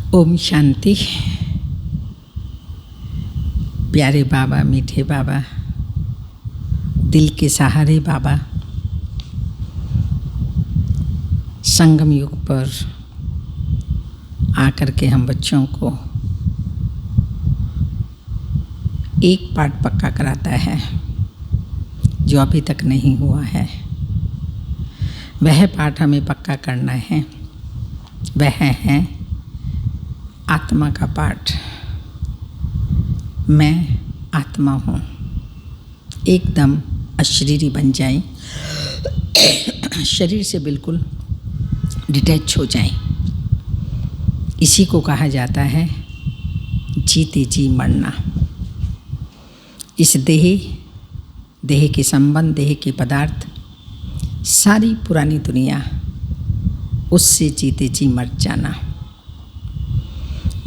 ओम शांति। प्यारे बाबा, मीठे बाबा, दिल के सहारे बाबा, संगम युग पर आकर के हम बच्चों को एक पाठ पक्का कराता है जो अभी तक नहीं हुआ है। वह पाठ हमें पक्का करना है, वह है आत्मा का पाठ। मैं आत्मा हूँ, एकदम अशरीरी बन जाएं, शरीर से बिल्कुल डिटैच हो जाएं। इसी को कहा जाता है जीते जी मरना। इस देह के संबंध, देह के पदार्थ, सारी पुरानी दुनिया, उससे जीते जी मर जाना।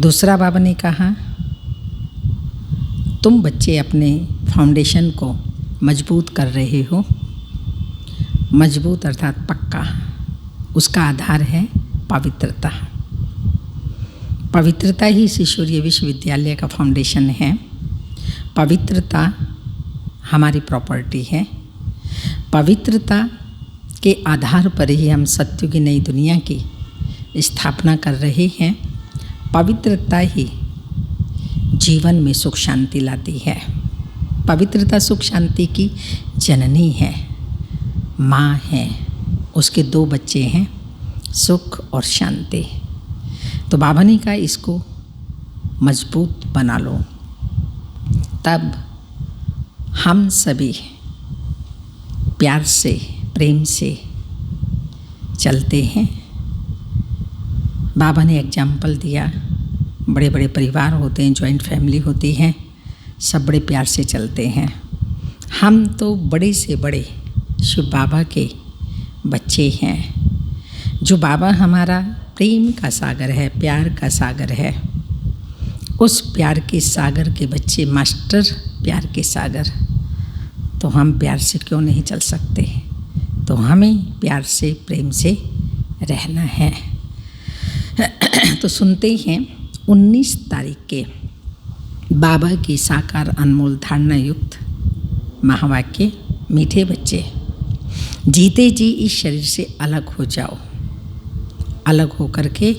दूसरा बाबा ने कहा, तुम बच्चे अपने फाउंडेशन को मजबूत कर रहे हो। मजबूत अर्थात पक्का। उसका आधार है पवित्रता। पवित्रता ही ईश्वरीय विश्वविद्यालय का फाउंडेशन है। पवित्रता हमारी प्रॉपर्टी है। पवित्रता के आधार पर ही हम सत्य की नई दुनिया की स्थापना कर रहे हैं। पवित्रता ही जीवन में सुख शांति लाती है। पवित्रता सुख शांति की जननी है, माँ है। उसके 2 बच्चे हैं, सुख और शांति। तो बाबा ने कहा इसको मजबूत बना लो, तब हम सभी प्यार से, प्रेम से चलते हैं। बाबा ने एग्जाम्पल दिया, बड़े बड़े परिवार होते हैं, जॉइंट फैमिली होती है, सब बड़े प्यार से चलते हैं। हम तो बड़े से बड़े शिव बाबा के बच्चे हैं। जो बाबा हमारा प्रेम का सागर है, प्यार का सागर है, उस प्यार के सागर के बच्चे, मास्टर प्यार के सागर। तो हम प्यार से क्यों नहीं चल सकते? तो हमें प्यार से, प्रेम से रहना है। तो सुनते हैं 19 तारीख के बाबा की साकार अनमोल धारणा युक्त महावाक्य। मीठे बच्चे, जीते जी इस शरीर से अलग हो जाओ। अलग होकर के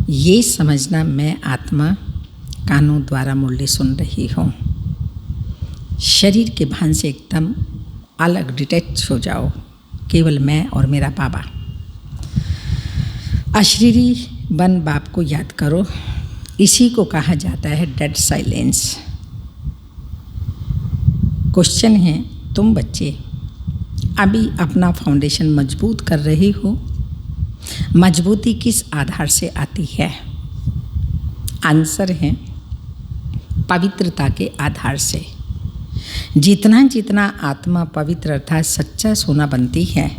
ये समझना, मैं आत्मा कानों द्वारा मुरली सुन रही हूँ। शरीर के भान से एकदम अलग, डिटैच हो जाओ। केवल मैं और मेरा बाबा। अशरीरी बन बाप को याद करो। इसी को कहा जाता है डेड साइलेंस। क्वेश्चन है, तुम बच्चे अभी अपना फाउंडेशन मजबूत कर रहे हो। मजबूती किस आधार से आती है? आंसर है पवित्रता के आधार से। जितना जितना आत्मा पवित्र अर्थात सच्चा सोना बनती है,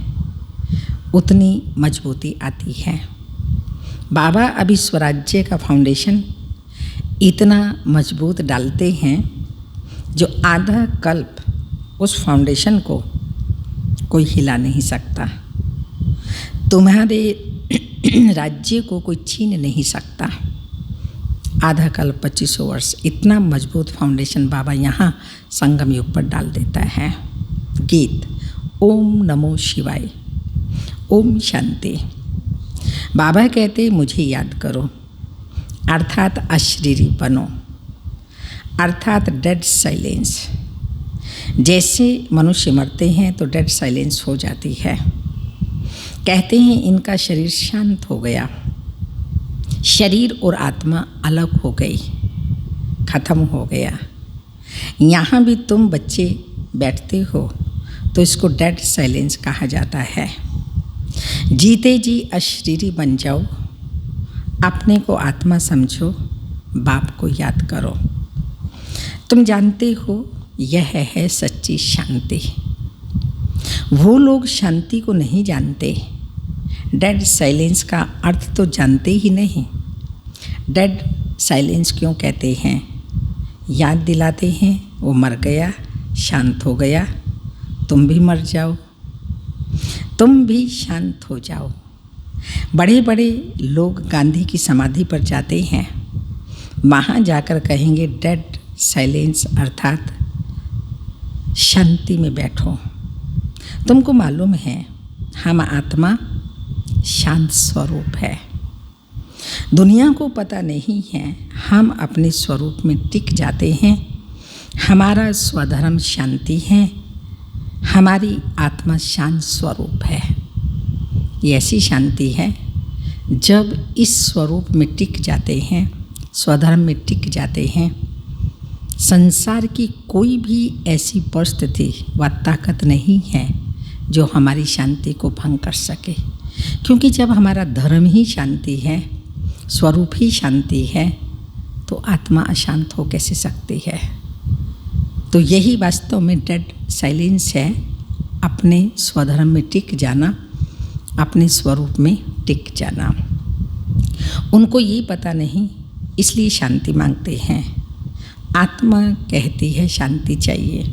उतनी मजबूती आती है। बाबा अभी स्वराज्य का फाउंडेशन इतना मजबूत डालते हैं, जो आधा कल्प उस फाउंडेशन को कोई हिला नहीं सकता। तुम्हारे राज्य को कोई छीन नहीं सकता। आधा कल्प 2500 वर्ष, इतना मजबूत फाउंडेशन बाबा यहाँ संगम युग पर डाल देता है। गीत ओम नमो शिवाय, ओम शांति। बाबा कहते मुझे याद करो, अर्थात अशरीरी बनो, अर्थात डेड साइलेंस। जैसे मनुष्य मरते हैं तो डेड साइलेंस हो जाती है। कहते हैं इनका शरीर शांत हो गया, शरीर और आत्मा अलग हो गई, खत्म हो गया। यहाँ भी तुम बच्चे बैठते हो तो इसको डेड साइलेंस कहा जाता है। जीते जी अशरीरी बन जाओ, अपने को आत्मा समझो, बाप को याद करो। तुम जानते हो यह है सच्ची शांति। वो लोग शांति को नहीं जानते, डेड साइलेंस का अर्थ तो जानते ही नहीं। डेड साइलेंस क्यों कहते हैं? याद दिलाते हैं वो मर गया, शांत हो गया। तुम भी मर जाओ, तुम भी शांत हो जाओ। बड़े बड़े लोग गांधी की समाधि पर जाते हैं, वहाँ जाकर कहेंगे डेड साइलेंस अर्थात शांति में बैठो। तुमको मालूम है हम आत्मा शांत स्वरूप है। दुनिया को पता नहीं है, हम अपने स्वरूप में टिक जाते हैं। हमारा स्वधर्म शांति है, हमारी आत्मा शांत स्वरूप है। ये ऐसी शांति है जब इस स्वरूप में टिक जाते हैं, स्वधर्म में टिक जाते हैं, संसार की कोई भी ऐसी परिस्थिति व ताकत नहीं है जो हमारी शांति को भंग कर सके। क्योंकि जब हमारा धर्म ही शांति है, स्वरूप ही शांति है, तो आत्मा अशांत हो कैसे सकती है। तो यही वास्तव में डेड साइलेंस है, अपने स्वधर्म में टिक जाना, अपने स्वरूप में टिक जाना। उनको ये पता नहीं, इसलिए शांति मांगते हैं। आत्मा कहती है शांति चाहिए।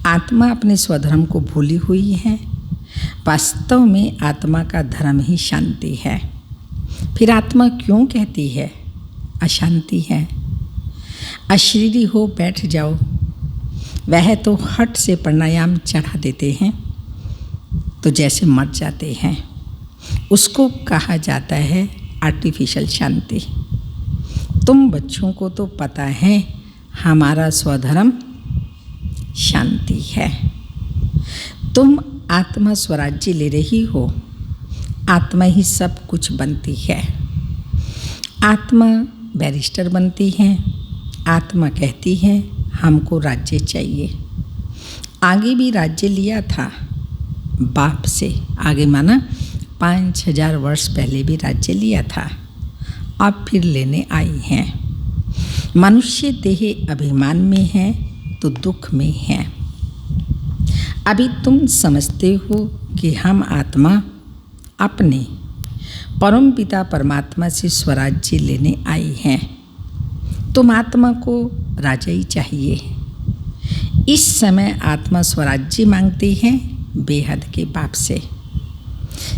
आत्मा अपने स्वधर्म को भूली हुई है। वास्तव में आत्मा का धर्म ही शांति है। फिर आत्मा क्यों कहती है अशांति है। अशरीरी हो बैठ जाओ, वह तो हट से प्राणायाम चढ़ा देते हैं तो जैसे मर जाते हैं। उसको कहा जाता है आर्टिफिशियल शांति। तुम बच्चों को तो पता है हमारा स्वधर्म शांति है। तुम आत्मा स्वराज्य ले रही हो, आत्मा ही सब कुछ बनती है। आत्मा बैरिस्टर बनती है। आत्मा कहती है हमको राज्य चाहिए। आगे भी राज्य लिया था बाप से, आगे माना 5000 वर्ष पहले भी राज्य लिया था, अब फिर लेने आई हैं। मनुष्य देह अभिमान में है तो दुख में है। अभी तुम समझते हो कि हम आत्मा अपने परम पिता परमात्मा से स्वराज्य लेने आई हैं। तुम आत्मा को राजा ही चाहिए। इस समय आत्मा स्वराज्य मांगती है बेहद के बाप से।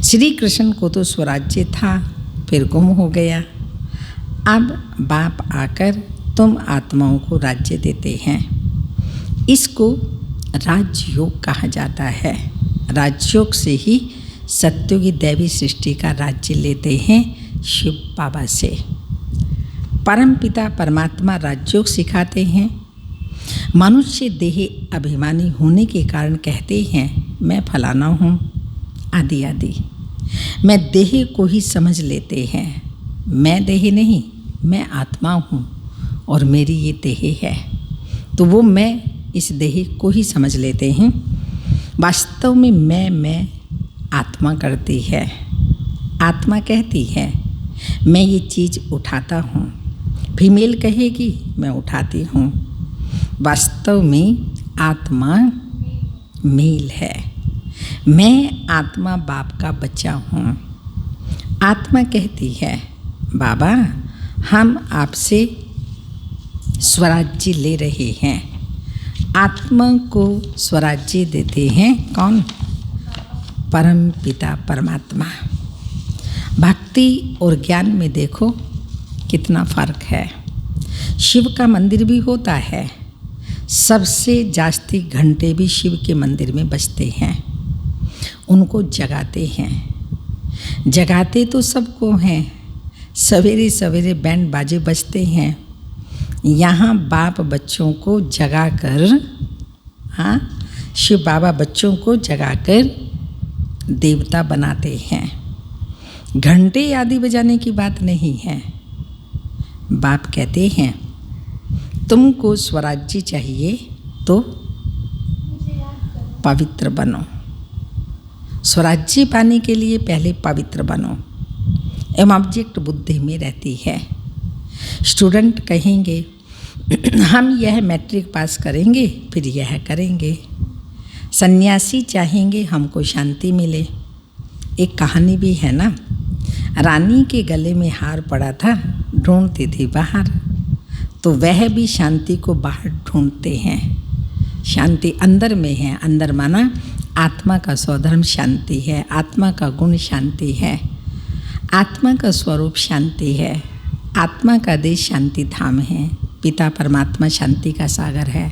श्री कृष्ण को तो स्वराज्य था, फिर गुम हो गया। अब बाप आकर तुम आत्माओं को राज्य देते हैं। इसको राजयोग कहा जाता है। राजयोग से ही सत्यों की दैवी सृष्टि का राज्य लेते हैं शिव बाबा से। परम पिता परमात्मा राजयोग सिखाते हैं। मनुष्य देह अभिमानी होने के कारण कहते हैं मैं फलाना हूँ आदि आदि। मैं देह को ही समझ लेते हैं। मैं देह नहीं, मैं आत्मा हूँ और मेरी ये देह है। तो वो मैं इस देह को ही समझ लेते हैं। वास्तव में मैं आत्मा करती है। आत्मा कहती है मैं ये चीज़ उठाता हूँ। फीमेल कहेगी मैं उठाती हूँ। वास्तव में आत्मा मेल है। मैं आत्मा बाप का बच्चा हूँ। आत्मा कहती है बाबा हम आपसे स्वराज्य ले रहे हैं। आत्मा को स्वराज्य देते हैं कौन? परम पिता परमात्मा। भक्ति और ज्ञान में देखो कितना फ़र्क है। शिव का मंदिर भी होता है, सबसे जास्ती घंटे भी शिव के मंदिर में बजते हैं। उनको जगाते हैं। जगाते तो सबको हैं। सवेरे सवेरे बैंड बाजे बजते हैं। यहाँ बाप बच्चों को जगाकर, हाँ, शिव बाबा बच्चों को जगाकर देवता बनाते हैं। घंटे आदि बजाने की बात नहीं है। बाप कहते हैं तुमको स्वराज्य चाहिए तो पवित्र बनो। स्वराज्य पाने के लिए पहले पवित्र बनो। एवं ऑब्जेक्ट बुद्धि में रहती है। स्टूडेंट कहेंगे हम यह मैट्रिक पास करेंगे फिर यह करेंगे। सन्यासी चाहेंगे हमको शांति मिले। एक कहानी भी है ना, रानी के गले में हार पड़ा था, ढूंढती थी बाहर, तो वह भी शांति को बाहर ढूंढते हैं। शांति अंदर में है। अंदर माना आत्मा का स्वधर्म शांति है, आत्मा का गुण शांति है। आत्मा का स्वरूप शांति है। आत्मा का देश शांति धाम है। पिता परमात्मा शांति का सागर है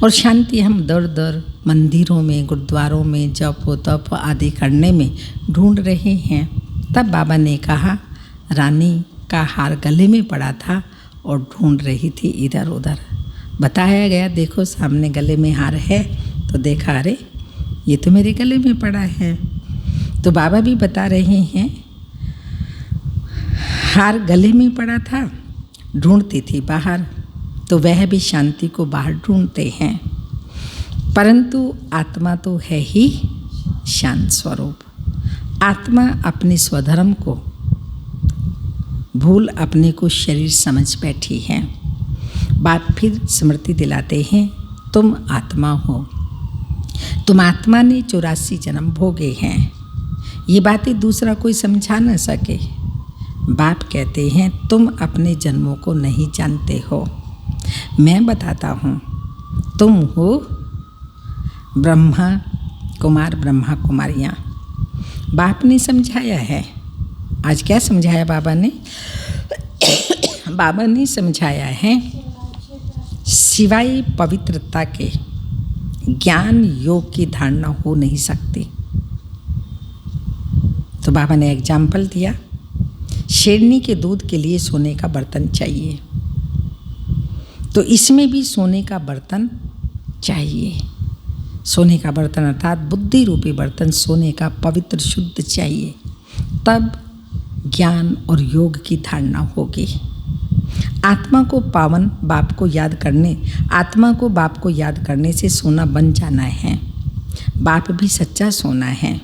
और शांति हम दर दर मंदिरों में, गुरुद्वारों में जप तप आदि करने में ढूंढ रहे हैं। तब बाबा ने कहा, रानी का हार गले में पड़ा था और ढूंढ रही थी इधर उधर। बताया गया, देखो सामने गले में हार है, तो देखा, अरे ये तो मेरे गले में पड़ा है। तो बाबा भी बता रहे हैं, हार गले में पड़ा था, ढूंढती थी बाहर, तो वह भी शांति को बाहर ढूंढते हैं। परंतु आत्मा तो है ही शांत स्वरूप। आत्मा अपने स्वधर्म को भूल अपने को शरीर समझ बैठी है। बाप फिर स्मृति दिलाते हैं, तुम आत्मा हो। तुम आत्मा ने 84 जन्म भोगे हैं। ये बातें दूसरा कोई समझा न सके। बाप कहते हैं, तुम अपने जन्मों को नहीं जानते हो, मैं बताता हूँ। तुम हो ब्रह्मा कुमार, ब्रह्मा कुमारियाँ। बाप ने समझाया है। आज क्या समझाया बाबा ने? बाबा ने समझाया है, सिवाय पवित्रता के ज्ञान योग की धारणा हो नहीं सकती। तो बाबा ने एग्जाम्पल दिया, शेरनी के दूध के लिए सोने का बर्तन चाहिए, तो इसमें भी सोने का बर्तन चाहिए। सोने का बर्तन अर्थात बुद्धि रूपी बर्तन सोने का पवित्र शुद्ध चाहिए, तब ज्ञान और योग की धारणा होगी। आत्मा को पावन बाप को याद करने, आत्मा को बाप को याद करने से सोना बन जाना है। बाप भी सच्चा सोना है।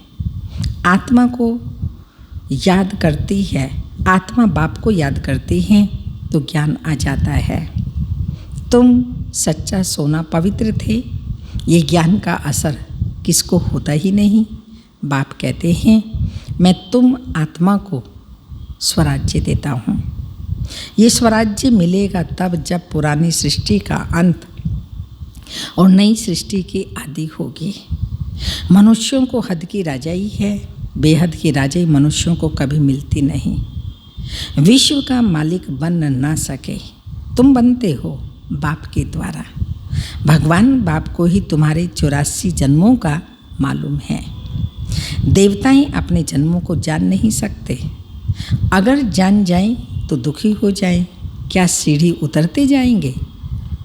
आत्मा को याद करती है, आत्मा बाप को याद करती है तो ज्ञान आ जाता है। तुम सच्चा सोना पवित्र थे, ये ज्ञान का असर किसको होता ही नहीं। बाप कहते हैं, मैं तुम आत्मा को स्वराज्य देता हूँ। ये स्वराज्य मिलेगा तब जब पुरानी सृष्टि का अंत और नई सृष्टि की आदि होगी। मनुष्यों को हद की राजाई है, बेहद की राजाई मनुष्यों को कभी मिलती नहीं। विश्व का मालिक बन ना सके, तुम बनते हो बाप के द्वारा। भगवान बाप को ही तुम्हारे 84 जन्मों का मालूम है। देवताएं अपने जन्मों को जान नहीं सकते। अगर जान जाएं तो दुखी हो जाएं। क्या सीढ़ी उतरते जाएंगे?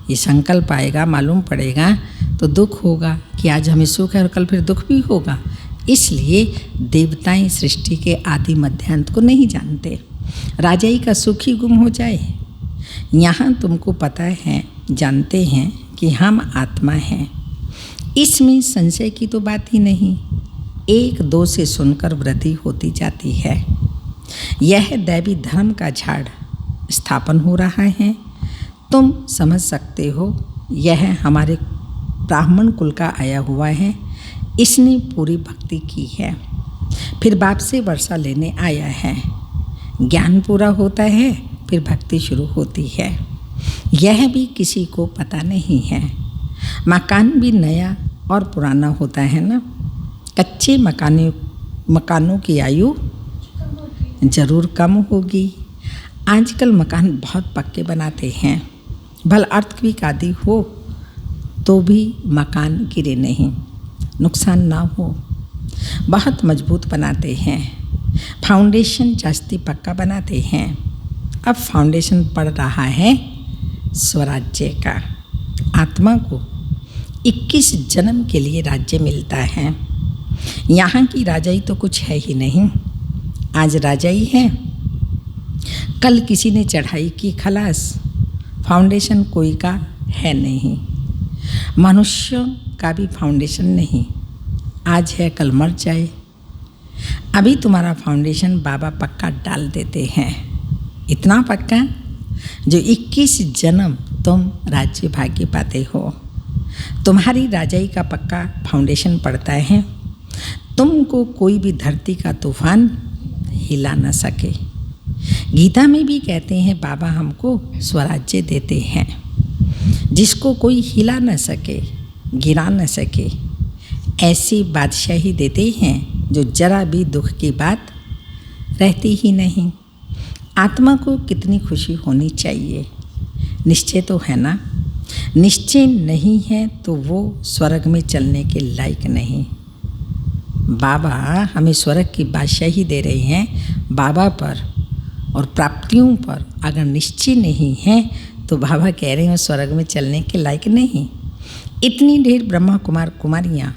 ये संकल्प आएगा, मालूम पड़ेगा तो दुख होगा कि आज हमें सुख है और कल फिर दुख भी होगा। इसलिए देवताएं सृष्टि के आदि मध्यांत को नहीं जानते। राजाई का सुख ही गुम हो जाए। यहाँ तुमको पता है, जानते हैं कि हम आत्मा हैं, इसमें संशय की तो बात ही नहीं। एक दो से सुनकर वृद्धि होती जाती है। यह दैवी धर्म का झाड़ स्थापन हो रहा है। तुम समझ सकते हो, यह हमारे ब्राह्मण कुल का आया हुआ है, इसने पूरी भक्ति की है, फिर बाप से वर्षा लेने आया है। ज्ञान पूरा होता है, फिर भक्ति शुरू होती है। यह भी किसी को पता नहीं है। मकान भी नया और पुराना होता है ना। कच्चे मकानों की आयु जरूर कम होगी। आजकल मकान बहुत पक्के बनाते हैं, भल अर्थक्वेक आदि हो तो भी मकान गिरे नहीं, नुकसान ना हो। बहुत मजबूत बनाते हैं, फाउंडेशन जास्ती पक्का बनाते हैं। अब फाउंडेशन पड़ रहा है स्वराज्य का। आत्मा को 21 जन्म के लिए राज्य मिलता है। यहाँ की राजाई तो कुछ है ही नहीं। आज राजाई है, कल किसी ने चढ़ाई की, खलास। फाउंडेशन कोई का है नहीं। मनुष्यों का भी फाउंडेशन नहीं। आज है कल मर जाए। अभी तुम्हारा फाउंडेशन बाबा पक्का डाल देते हैं, इतना पक्का जो 21 जन्म तुम राज्य भाग्य पाते हो। तुम्हारी राजाई का पक्का फाउंडेशन पड़ता है, तुमको कोई भी धरती का तूफान हिला न सके। गीता में भी कहते हैं, बाबा हमको स्वराज्य देते हैं, जिसको कोई हिला न सके, गिरा न सके। ऐसी बादशाही देते हैं जो जरा भी दुख की बात रहती ही नहीं। आत्मा को कितनी खुशी होनी चाहिए। निश्चय तो है ना। निश्चय नहीं है तो वो स्वर्ग में चलने के लायक नहीं। बाबा हमें स्वर्ग की बादशाही दे रहे हैं। बाबा पर और प्राप्तियों पर अगर निश्चय नहीं है तो बाबा कह रहे हैं स्वर्ग में चलने के लायक नहीं। इतनी ढेर ब्रह्मा कुमार कुमारियाँ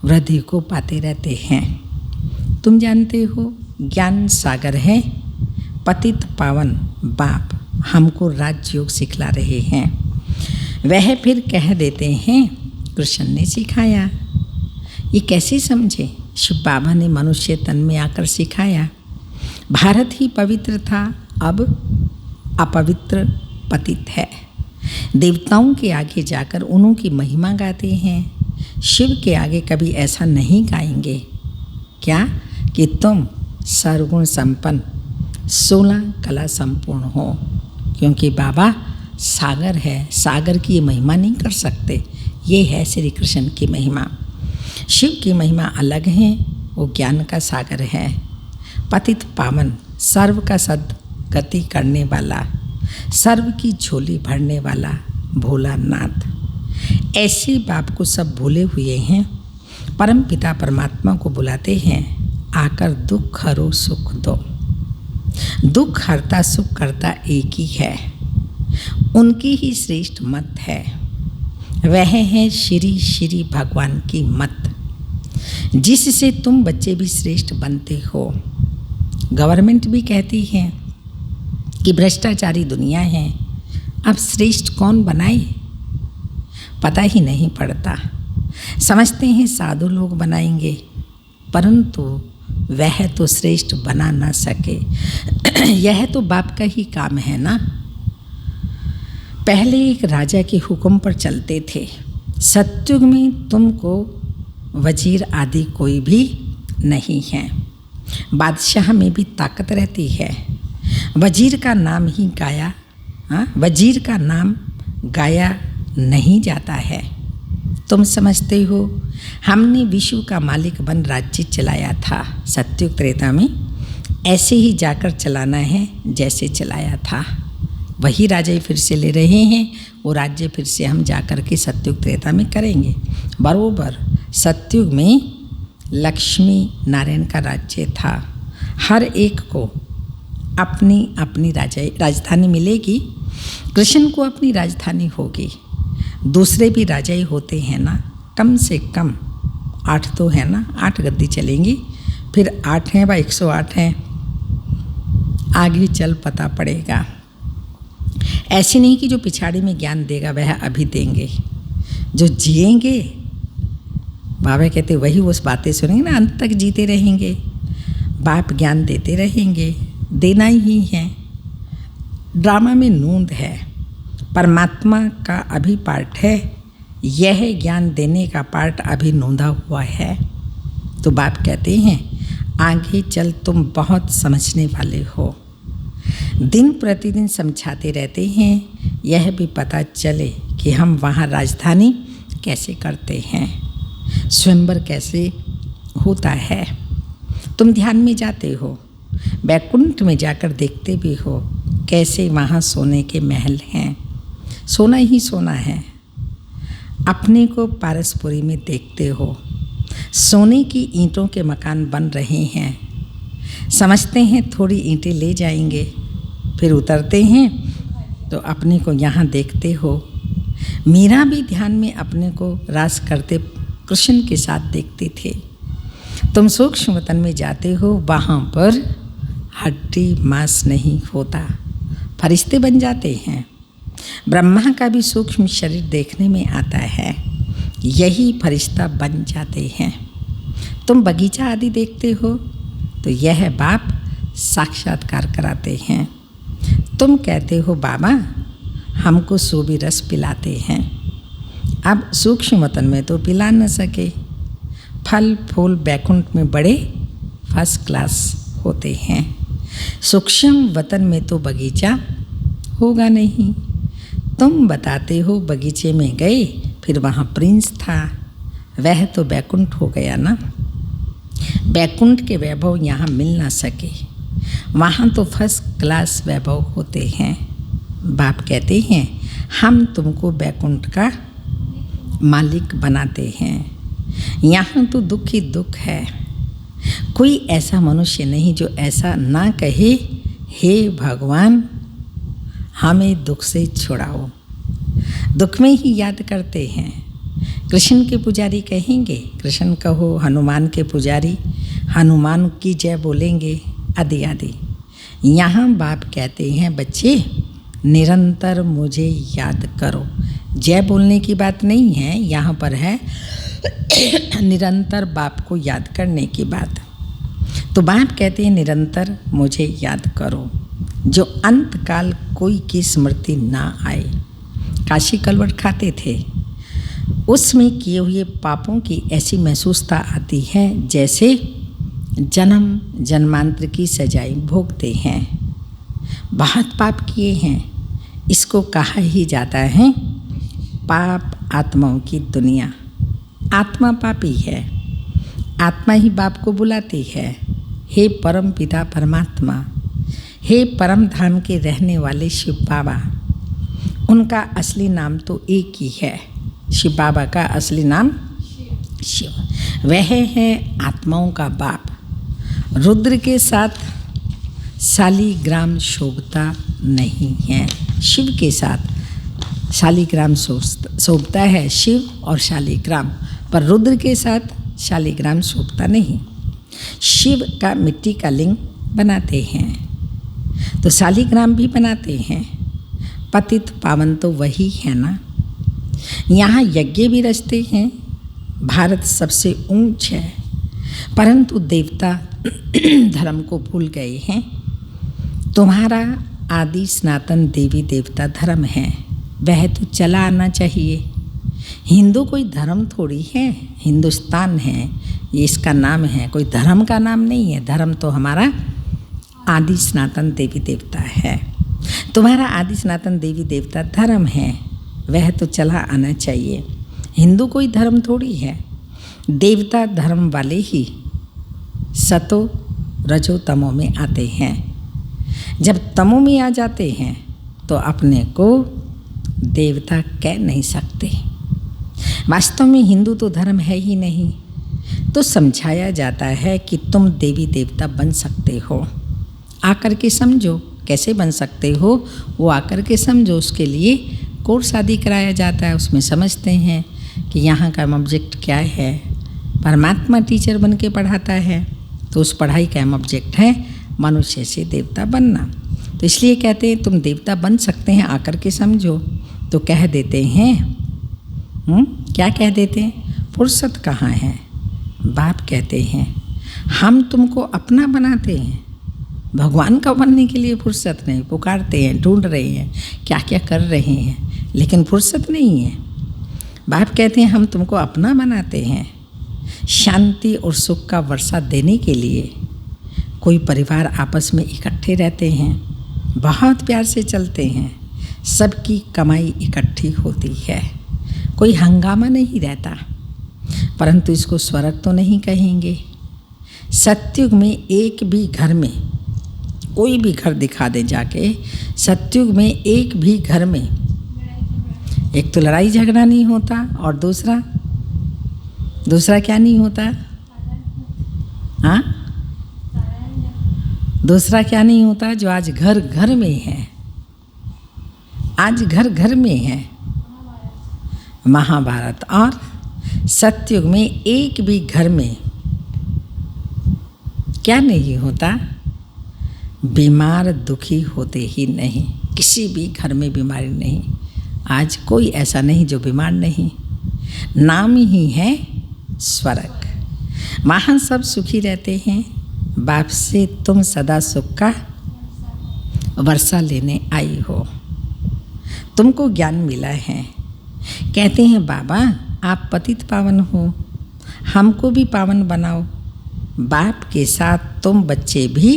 वृद्धि को पाते रहते हैं। तुम जानते हो ज्ञान सागर है। पतित पावन बाप हमको राजयोग सिखला रहे हैं। वह फिर कह देते हैं कृष्ण ने सिखाया। ये कैसे समझे? शिव बाबा ने मनुष्य तन में आकर सिखाया। भारत ही पवित्र था, अब अपवित्र पतित है। देवताओं के आगे जाकर उन्हों की महिमा गाते हैं। शिव के आगे कभी ऐसा नहीं गाएंगे क्या कि तुम सर्वगुण संपन्न 16 कला संपूर्ण हो, क्योंकि बाबा सागर है। सागर की ये महिमा नहीं कर सकते। ये है श्री कृष्ण की महिमा। शिव की महिमा अलग है, वो ज्ञान का सागर है। पतित पावन, सर्व का सद्गति करने वाला, सर्व की झोली भरने वाला भोलानाथ। ऐसे बाप को सब भूले हुए हैं। परम पिता परमात्मा को बुलाते हैं, आकर दुख हरो सुख दो। दुख हरता सुख करता एक ही है। उनकी ही श्रेष्ठ मत है। वह है श्री श्री भगवान की मत, जिससे तुम बच्चे भी श्रेष्ठ बनते हो। गवर्नमेंट भी कहती है कि भ्रष्टाचारी दुनिया है, अब श्रेष्ठ कौन बनाए? पता ही नहीं पड़ता। समझते हैं साधु लोग बनाएंगे, परंतु वह तो श्रेष्ठ बना ना सके। यह तो बाप का ही काम है ना। पहले एक राजा के हुक्म पर चलते थे। सतयुग में तुमको वजीर आदि कोई भी नहीं है। बादशाह में भी ताकत रहती है। वजीर का नाम ही गाया, वजीर का नाम गाया नहीं जाता है। तुम समझते हो हमने विश्व का मालिक बन राज्य चलाया था सतयुग त्रेता में, ऐसे ही जाकर चलाना है जैसे चलाया था। वही राज्य फिर से ले रहे हैं। वो राज्य फिर से हम जाकर के सतयुग त्रेता में करेंगे। बरोबर सतयुग में लक्ष्मी नारायण का राज्य था। हर एक को अपनी अपनी राजधानी मिलेगी। कृष्ण को अपनी राजधानी होगी। दूसरे भी राजा ही होते हैं ना, कम से कम 8 तो है ना, 8 गद्दी चलेंगी। फिर 8 हैं व 108 हैं। आगे चल पता पड़ेगा। ऐसे नहीं कि जो पिछाड़ी में ज्ञान देगा वह अभी देंगे। जो जिएंगे बाबा कहते वही उस बातें सुनेंगे ना, अंत तक जीते रहेंगे। बाप ज्ञान देते रहेंगे, देना ही है। ड्रामा में नूंद है, परमात्मा का अभी पार्ट है। यह ज्ञान देने का पार्ट अभी नूंदा हुआ है। तो बाप कहते हैं आगे चल तुम बहुत समझने वाले हो। दिन प्रतिदिन समझाते रहते हैं, यह भी पता चले कि हम वहाँ राजधानी कैसे करते हैं, स्वयंवर कैसे होता है। तुम ध्यान में जाते हो, बैकुंठ में जाकर देखते भी हो कैसे वहाँ सोने के महल हैं। सोना ही सोना है। अपने को पारसपुरी में देखते हो, सोने की ईंटों के मकान बन रहे हैं। समझते हैं थोड़ी ईंटें ले जाएंगे, फिर उतरते हैं तो अपने को यहाँ देखते हो। मीरा भी ध्यान में अपने को रास करते कृष्ण के साथ देखते थे। तुम सूक्ष्म वतन में जाते हो, वहाँ पर हड्डी मांस नहीं होता, फरिश्ते बन जाते हैं। ब्रह्मा का भी सूक्ष्म शरीर देखने में आता है, यही फरिश्ता बन जाते हैं। तुम बगीचा आदि देखते हो तो यह बाप साक्षात्कार कराते हैं। तुम कहते हो बाबा हमको सूबी रस पिलाते हैं। अब सूक्ष्म वतन में तो पिला न सके। फल फूल बैकुंठ में बड़े फर्स्ट क्लास होते हैं। सूक्ष्म वतन में तो बगीचा होगा नहीं। तुम बताते हो बगीचे में गए, फिर वहाँ प्रिंस था, वह तो बैकुंठ हो गया ना। बैकुंठ के वैभव यहाँ मिल ना सके। वहाँ तो फर्स्ट क्लास वैभव होते हैं। बाप कहते हैं हम तुमको बैकुंठ का मालिक बनाते हैं। यहाँ तो दुख ही दुख है। कोई ऐसा मनुष्य नहीं जो ऐसा ना कहे, हे भगवान हमें दुख से छुड़ाओ। दुख में ही याद करते हैं। कृष्ण के पुजारी कहेंगे कृष्ण कहो, हनुमान के पुजारी हनुमान की जय बोलेंगे, आदि आदि। यहाँ बाप कहते हैं बच्चे निरंतर मुझे याद करो। जय बोलने की बात नहीं है, यहाँ पर है निरंतर बाप को याद करने की बात। तो बाप कहते हैं निरंतर मुझे याद करो, जो अंत काल कोई की स्मृति ना आए। काशी कलवट खाते थे, उसमें किए हुए पापों की ऐसी महसूसता आती है जैसे जन्म जन्मांतर की सजाएं भोगते हैं। बहुत पाप किए हैं, इसको कहा ही जाता है पाप आत्माओं की दुनिया। आत्मा पापी है, आत्मा ही बाप को बुलाती है, हे परम पिता परमात्मा, हे परम धाम के रहने वाले शिव बाबा। उनका असली नाम तो एक ही है, शिव बाबा का असली नाम शिव। वह है आत्माओं का बाप। रुद्र के साथ शालिग्राम शोभता नहीं है, शिव के साथ शालिग्राम शोभता है, शिव और शालिग्राम, पर रुद्र के साथ शालिग्राम शोभता नहीं। शिव का मिट्टी का लिंग बनाते हैं तो शालिग्राम भी बनाते हैं। पतित पावन तो वही है ना। यहाँ यज्ञ भी रचते हैं। भारत सबसे ऊंच है, परंतु देवता धर्म को भूल गए हैं। तुम्हारा आदि सनातन देवी देवता धर्म है, वह तो चला आना चाहिए। हिंदू कोई धर्म थोड़ी है, हिंदुस्तान है, ये इसका नाम है, कोई धर्म का नाम नहीं है। धर्म तो हमारा आदि सनातन देवी देवता है। तुम्हारा आदि सनातन देवी देवता धर्म है, वह तो चला आना चाहिए। हिंदू कोई धर्म थोड़ी है। देवता धर्म वाले ही सतो रजो तमो में आते हैं। जब तमो में आ जाते हैं तो अपने को देवता कह नहीं सकते। वास्तव में हिंदू तो धर्म है ही नहीं। तो समझाया जाता है कि तुम देवी देवता बन सकते हो, आकर के समझो। कैसे बन सकते हो वो आकर के समझो। उसके लिए कोर्स आदि कराया जाता है, उसमें समझते हैं कि यहाँ का ऑब्जेक्ट क्या है। परमात्मा टीचर बन के पढ़ाता है, तो उस पढ़ाई का ऑब्जेक्ट है मनुष्य से देवता बनना। तो इसलिए कहते हैं तुम देवता बन सकते हैं, आकर के समझो। तो कह देते हैं क्या कह देते हैं, फुर्सत कहाँ है। बाप कहते हैं हम तुमको अपना बनाते हैं, भगवान का बनने के लिए फुर्सत नहीं। पुकारते हैं, ढूंढ रहे हैं, क्या क्या कर रहे हैं, लेकिन फुर्सत नहीं है। बाप कहते हैं हम तुमको अपना बनाते हैं, शांति और सुख का वर्षा देने के लिए। कोई परिवार आपस में इकट्ठे रहते हैं, बहुत प्यार से चलते हैं, सबकी कमाई इकट्ठी होती है, कोई हंगामा नहीं रहता। परंतु इसको स्वर्ग तो नहीं कहेंगे। सतयुग में एक भी घर में, कोई भी घर दिखा दे जाके, सतयुग में एक भी घर में एक तो लड़ाई झगड़ा नहीं होता, और दूसरा क्या नहीं होता। हाँ, दूसरा क्या नहीं होता जो आज घर घर में है। आज घर घर में है महाभारत। और सतयुग में एक भी घर में क्या नहीं होता, बीमार दुखी होते ही नहीं। किसी भी घर में बीमारी नहीं। आज कोई ऐसा नहीं जो बीमार नहीं। नाम ही है स्वर्ग। वहाँ सब सुखी रहते हैं। बाप से तुम सदा सुख का वर्षा लेने आई हो, तुमको ज्ञान मिला है। कहते हैं बाबा आप पतित पावन हो, हमको भी पावन बनाओ। बाप के साथ तुम बच्चे भी,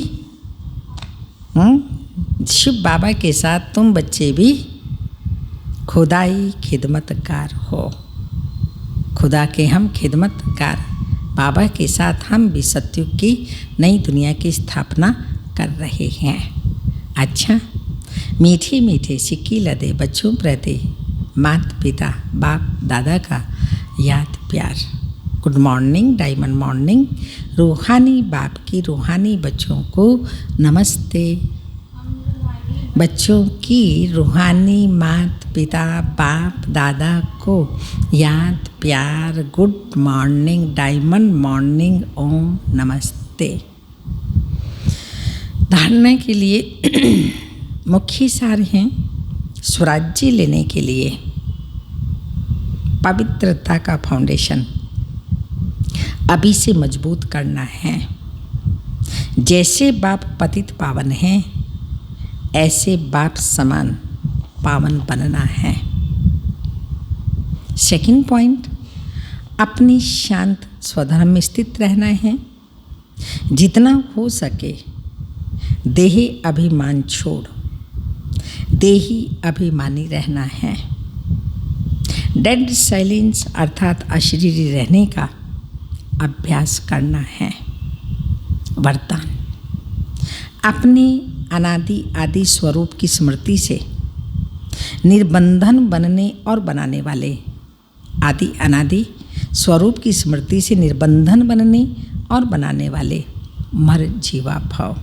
शिव बाबा के साथ तुम बच्चे भी खुदाई खिदमतकार हो। खुदा के हम खिदमतकार, बाबा के साथ हम भी सतयुग की नई दुनिया की स्थापना कर रहे हैं। अच्छा, मीठे मीठे सिक्की लदे बच्चों प्रति माता पिता बाप दादा का याद प्यार। Good morning diamond morning. रूहानी बाप की रूहानी बच्चों को नमस्ते। बच्चों की रूहानी माता पिता बाप दादा को याद प्यार। Good morning diamond morning. ओम नमस्ते। धारणा के लिए मुख्य सार हैं। स्वराज्य लेने के लिए पवित्रता का फाउंडेशन अभी से मजबूत करना है। जैसे बाप पतित पावन हैं, ऐसे बाप समान पावन बनना है। सेकंड पॉइंट, अपनी शांत स्वधर्म में स्थित रहना है। जितना हो सके देही अभिमान छोड़ देही अभिमानी रहना है। डेड साइलेंस अर्थात अशरीरी रहने का अभ्यास करना है। वरदान, अपने अनादि आदि स्वरूप की स्मृति से निर्बंधन बनने और बनाने वाले आदि अनादि स्वरूप की स्मृति से निर्बंधन बनने और बनाने वाले मर जीवा भव।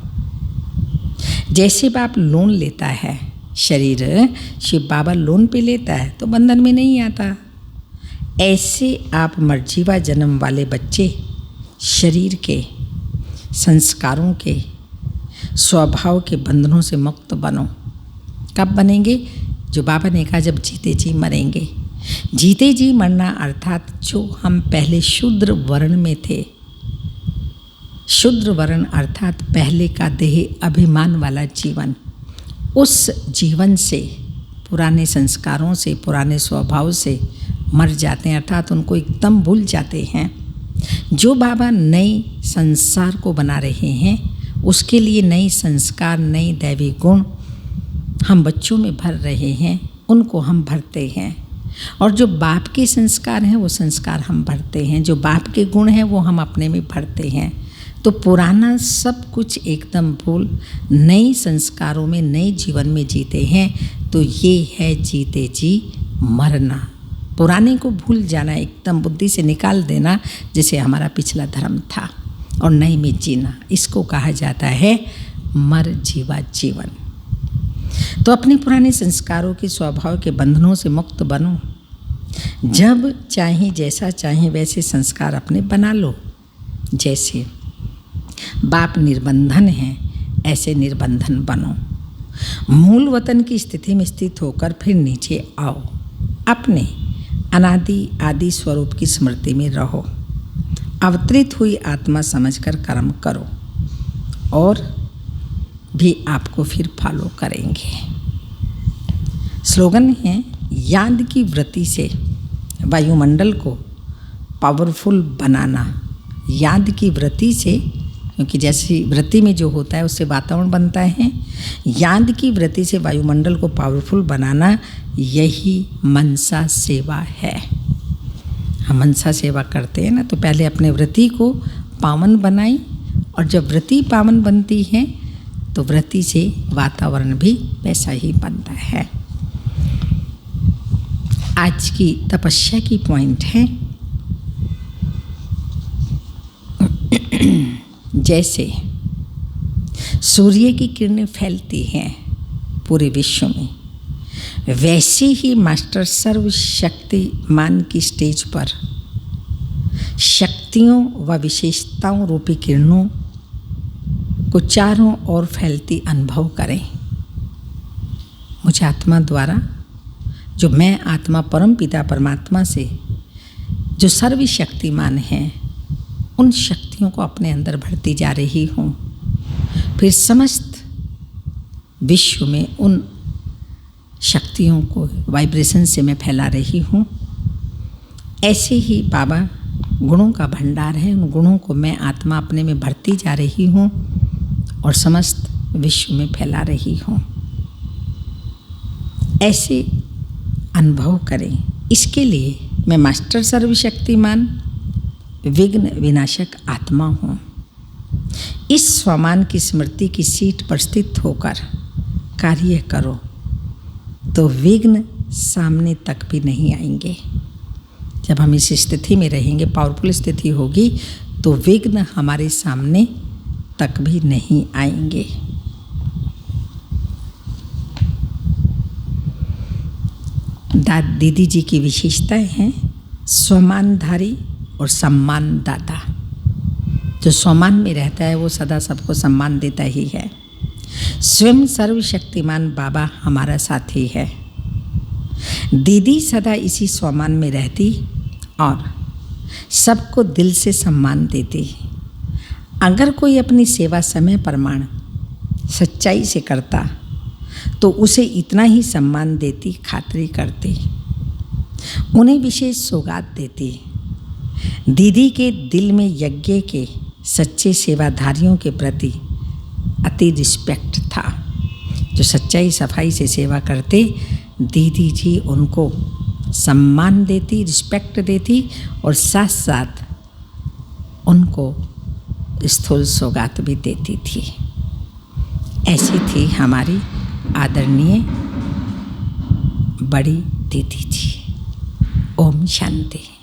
जैसे बाप लोन लेता है, शरीर शिव बाबा लोन पे लेता है तो बंधन में नहीं आता। ऐसे आप मर्जीवा जन्म वाले बच्चे शरीर के संस्कारों के स्वभाव के बंधनों से मुक्त बनो। कब बनेंगे? जो बाबा ने कहा जब जीते जी मरेंगे। जीते जी मरना अर्थात जो हम पहले शूद्र वर्ण में थे, शूद्र वर्ण अर्थात पहले का देह अभिमान वाला जीवन, उस जीवन से पुराने संस्कारों से पुराने स्वभाव से मर जाते हैं, अर्थात उनको एकदम भूल जाते हैं। जो बाबा नई संसार को बना रहे हैं उसके लिए नई संस्कार नई दैवी गुण हम बच्चों में भर रहे हैं, उनको हम भरते हैं। और जो बाप के संस्कार हैं वो संस्कार हम भरते हैं, जो बाप के गुण हैं वो हम अपने में भरते हैं। तो पुराना सब कुछ एकदम भूल नए संस्कारों में नए जीवन में जीते हैं। तो ये है जीते जी मरना। पुराने को भूल जाना, एकदम बुद्धि से निकाल देना जैसे हमारा पिछला धर्म था, और नए में जीना, इसको कहा जाता है मर जीवा जीवन। तो अपने पुराने संस्कारों के स्वभाव के बंधनों से मुक्त बनो। जब चाहे जैसा चाहे वैसे संस्कार अपने बना लो। जैसे बाप निर्बंधन है ऐसे निर्बंधन बनो। मूल वतन की स्थिति में स्थित होकर फिर नीचे आओ। अपने अनादि आदि स्वरूप की स्मृति में रहो। अवतरित हुई आत्मा समझकर कर्म करो और भी आपको फिर फॉलो करेंगे। स्लोगन है, याद की वृत्ति से वायुमंडल को पावरफुल बनाना। याद की वृत्ति से, क्योंकि जैसी वृत्ति में जो होता है उससे वातावरण बनता है, याद की वृत्ति से वायुमंडल को पावरफुल बनाना, यही मनसा सेवा है। हम मनसा सेवा करते हैं ना, तो पहले अपने वृत्ति को पावन बनाई, और जब वृत्ति पावन बनती है तो वृत्ति से वातावरण भी वैसा ही बनता है। आज की तपस्या की पॉइंट है, जैसे सूर्य की किरणें फैलती हैं पूरे विश्व में, वैसे ही मास्टर सर्वशक्तिमान की स्टेज पर शक्तियों व विशेषताओं रूपी किरणों को चारों ओर फैलती अनुभव करें। मुझे आत्मा द्वारा, जो मैं आत्मा परम पिता परमात्मा से जो सर्वशक्तिमान हैं, उन शक्तियों को अपने अंदर भरती जा रही हूँ। फिर समस्त विश्व में उन शक्तियों को वाइब्रेशन से मैं फैला रही हूँ। ऐसे ही बाबा गुणों का भंडार है, उन गुणों को मैं आत्मा अपने में भरती जा रही हूँ और समस्त विश्व में फैला रही हूँ। ऐसे अनुभव करें। इसके लिए मैं मास्टर सर्वशक्तिमान विघ्न विनाशक आत्मा हूँ। इस स्वमान की स्मृति की सीट पर स्थित होकर कार्य करो तो विघ्न सामने तक भी नहीं आएंगे। जब हम इस स्थिति में रहेंगे, पावरफुल स्थिति होगी, तो विघ्न हमारे सामने तक भी नहीं आएंगे। दीदी जी की विशेषताएं हैं स्वमानधारी और सम्मानदाता। जो स्वमान में रहता है वो सदा सबको सम्मान देता ही है। स्वयं सर्वशक्तिमान बाबा हमारा साथी है। दीदी सदा इसी स्वमान में रहती और सबको दिल से सम्मान देती। अगर कोई अपनी सेवा समय प्रमाण सच्चाई से करता तो उसे इतना ही सम्मान देती, खातिरी करती, उन्हें विशेष सौगात देती। दीदी के दिल में यज्ञ के सच्चे सेवाधारियों के प्रति अति रिस्पेक्ट था। जो सच्चाई सफाई से सेवा करते, दीदी जी उनको सम्मान देती, रिस्पेक्ट देती और साथ साथ उनको स्थूल सौगात भी देती थी। ऐसी थी हमारी आदरणीय बड़ी दीदी जी। ओम शांति।